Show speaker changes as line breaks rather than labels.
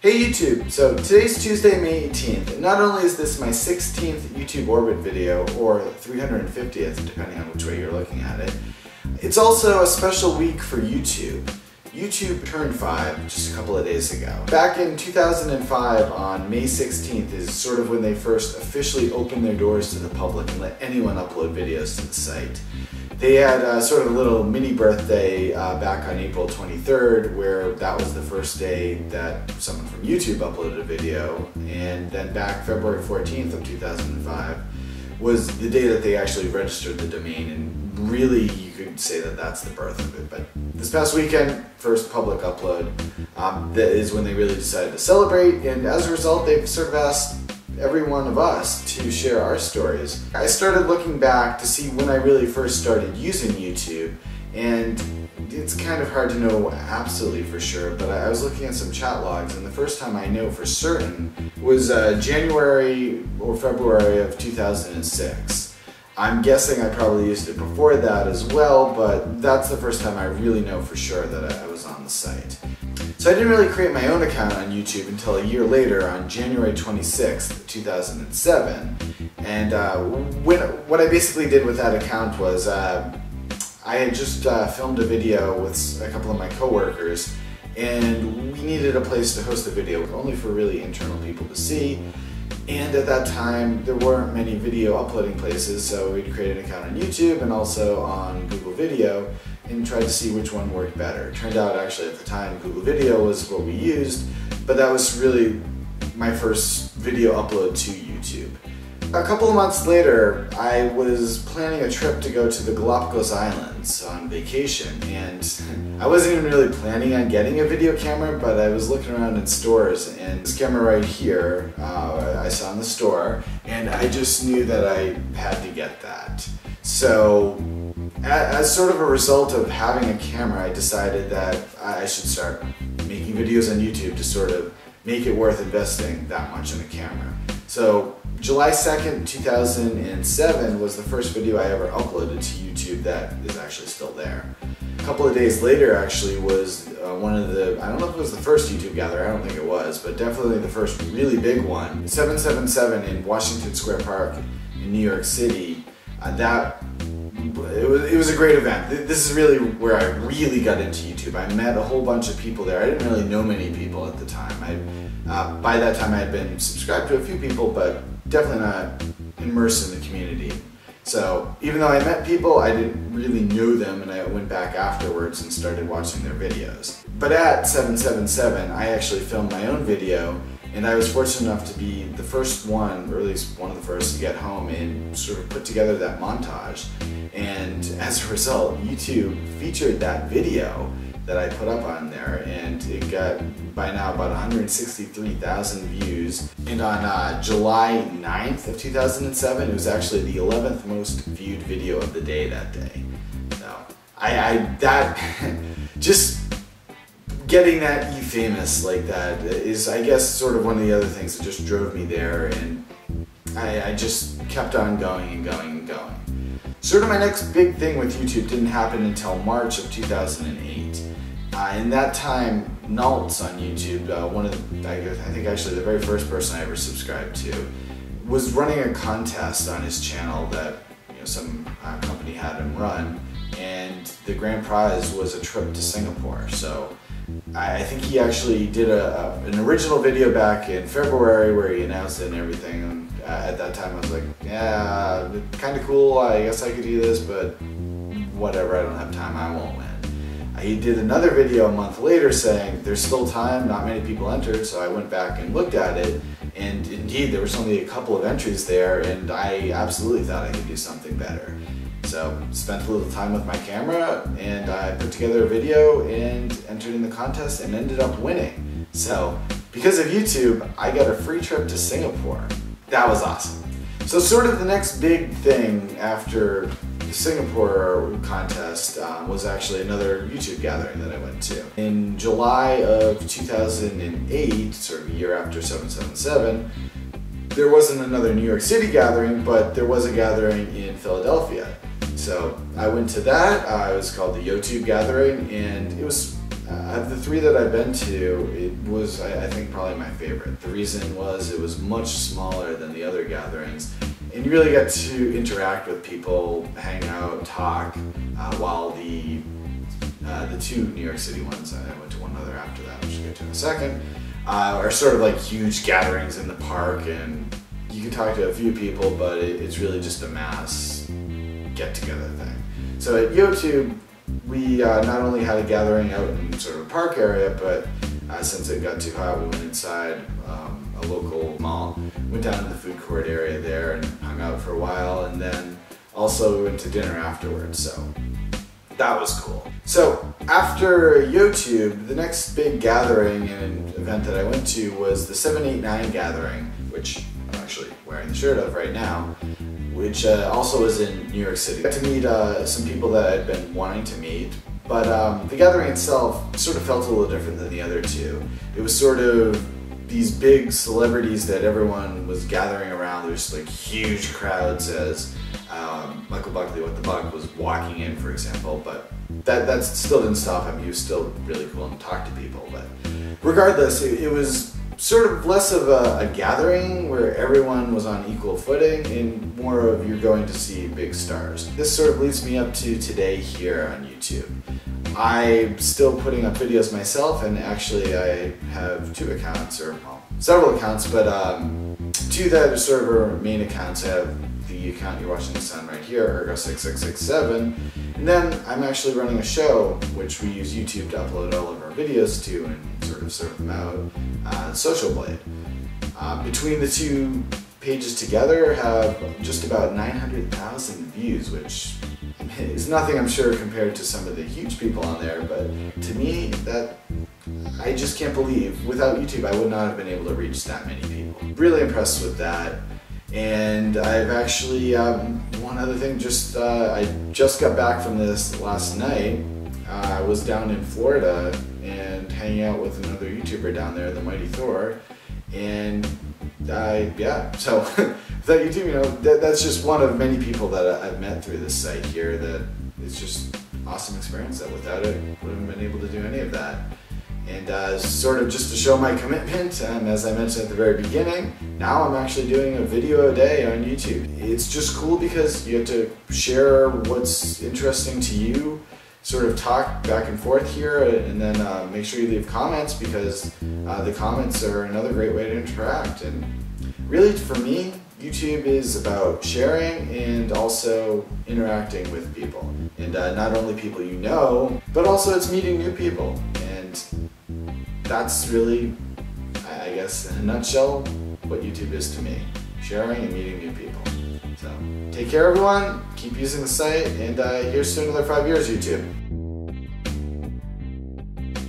Hey YouTube! So today's Tuesday, May 18th, and not only is this my 16th YouTube orbit video, or 350th depending on which way you're looking at it, it's also a special week for YouTube. YouTube turned 5 just a couple of days ago. Back in 2005 on May 16th is sort of when they first officially opened their doors to the public and let anyone upload videos to the site. They had sort of a little mini birthday back on April 23rd, where that was the first day that someone from YouTube uploaded a video, and then back February 14th of 2005 was the day that they actually registered the domain, and really you could say that that's the birth of it. But this past weekend, first public upload, that is when they really decided to celebrate, and as a result they've sort of asked every one of us to share our stories. I started looking back to see when I really first started using YouTube, and it's kind of hard to know absolutely for sure, but I was looking at some chat logs, and the first time I know for certain was January or February of 2006. I'm guessing I probably used it before that as well, but that's the first time I really know for sure that I was on the site. So I didn't really create my own account on YouTube until a year later, on January 26th, 2007. And what I basically did with that account was I had just filmed a video with a couple of my coworkers, and we needed a place to host the video, only for really internal people to see. And at that time, there weren't many video uploading places, so we'd create an account on YouTube and also on Google Video and tried to see which one worked better. It turned out actually at the time Google Video was what we used, but that was really my first video upload to YouTube. A couple of months later, I was planning a trip to go to the Galapagos Islands on vacation, and I wasn't even really planning on getting a video camera, but I was looking around in stores, and this camera right here I saw in the store, and I just knew that I had to get that. So as sort of a result of having a camera, I decided that I should start making videos on YouTube to sort of make it worth investing that much in a camera. So July 2nd, 2007 was the first video I ever uploaded to YouTube that is actually still there. A couple of days later actually was one of the, I don't know if it was the first YouTube gathering, I don't think it was, but definitely the first really big one. 777 in Washington Square Park in New York City. It was a great event. This is really where I really got into YouTube. I met a whole bunch of people there. I didn't really know many people at the time. By that time I had been subscribed to a few people, but definitely not immersed in the community. So even though I met people, I didn't really know them, and I went back afterwards and started watching their videos. But at 777, I actually filmed my own video, and I was fortunate enough to be the first one, or at least one of the first, to get home and sort of put together that montage. And as a result, YouTube featured that video that I put up on there, and it got by now about 163,000 views. And on July 9th of 2007, it was actually the 11th most viewed video of the day that day. So just getting that famous like that is, I guess, sort of one of the other things that just drove me there, and I just kept on going and going and going. Sort of my next big thing with YouTube didn't happen until March of 2008. In that time, Nults on YouTube, I think actually the very first person I ever subscribed to, was running a contest on his channel that some company had him run, and the grand prize was a trip to Singapore. So I think he actually did an original video back in February where he announced it and everything, and at that time I was like, yeah, kind of cool, I guess I could do this, but whatever, I don't have time, I won't win. He did another video a month later saying there's still time, not many people entered, so I went back and looked at it, and indeed there was only a couple of entries there, and I absolutely thought I could do something better. So spent a little time with my camera, and I put together a video and entered in the contest and ended up winning. So because of YouTube, I got a free trip to Singapore. That was awesome. So sort of the next big thing after the Singapore contest was actually another YouTube gathering that I went to. In July of 2008, sort of a year after 777, there wasn't another New York City gathering, but there was a gathering in Philadelphia. So I went to that. It was called the YouTube gathering, and it was Of the three that I've been to, it was, I think, probably my favorite. The reason was it was much smaller than the other gatherings, and you really got to interact with people, hang out, talk, while the two New York City ones, I went to one other after that, which we'll get to in a second, are sort of like huge gatherings in the park, and you can talk to a few people, but it's really just a mass get-together thing. So at YouTube, we not only had a gathering out in sort of a park area, but since it got too hot, we went inside a local mall, went down to the food court area there and hung out for a while, and then also went to dinner afterwards, so that was cool. So after YouTube, the next big gathering and event that I went to was the 789 gathering, which I'm actually wearing the shirt of right now, which also was in New York City. I got to meet some people that I'd been wanting to meet, but the gathering itself sort of felt a little different than the other two. It was sort of these big celebrities that everyone was gathering around. There was like huge crowds as Michael Buckley, What the Buck, was walking in, for example, but that still didn't stop him. He was still really cool and talked to people, but regardless, it was sort of less of a gathering where everyone was on equal footing and more of you're going to see big stars. This sort of leads me up to today here on YouTube. I'm still putting up videos myself, and actually I have two accounts, or well, several accounts, but two that are sort of our main accounts. I have the account you're watching this on right here, Urgo6667, and then I'm actually running a show which we use YouTube to upload all of our videos to and sort of serve them out, Social Blade. Between the two pages together have just about 900,000 views, which is nothing, I'm sure, compared to some of the huge people on there, but to me, that I just can't believe, without YouTube, I would not have been able to reach that many people. Really impressed with that. And I've actually, one other thing, I just got back from this last night. I was down in Florida and hanging out with another YouTuber down there, the Mighty Thor, and yeah, so without YouTube, you know, that's just one of many people that I've met through this site here. That it's just an awesome experience that without it, wouldn't have been able to do any of that. And sort of just to show my commitment, as I mentioned at the very beginning, now I'm actually doing a video a day on YouTube. It's just cool because you get to share what's interesting to you, sort of talk back and forth here, and then make sure you leave comments, because the comments are another great way to interact. And really, for me, YouTube is about sharing and also interacting with people. And not only people you know, but also it's meeting new people. And that's really, I guess, in a nutshell, what YouTube is to me. Sharing and meeting new people. So, take care everyone, keep using the site, and here's to another 5 years, YouTube.